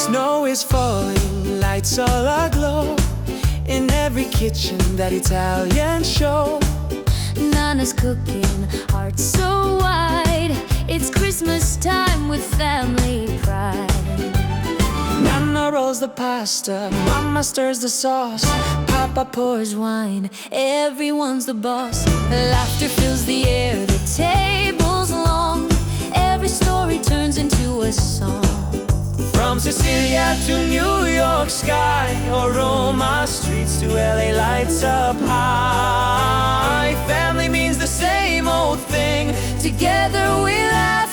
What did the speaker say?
Snow is falling, lights all aglow. In every kitchen, that Italian show. Nana's cooking, heart so wide. It's Christmas time with family pride. Nana rolls the pasta, Mama stirs the sauce, Papa pours wine, everyone's the boss. Laughter fills the air, the table's long. Every story turns into a song. from Sicilia to New York sky, or Roma streets to LA lights up high. Family means the same old thing. Together we laugh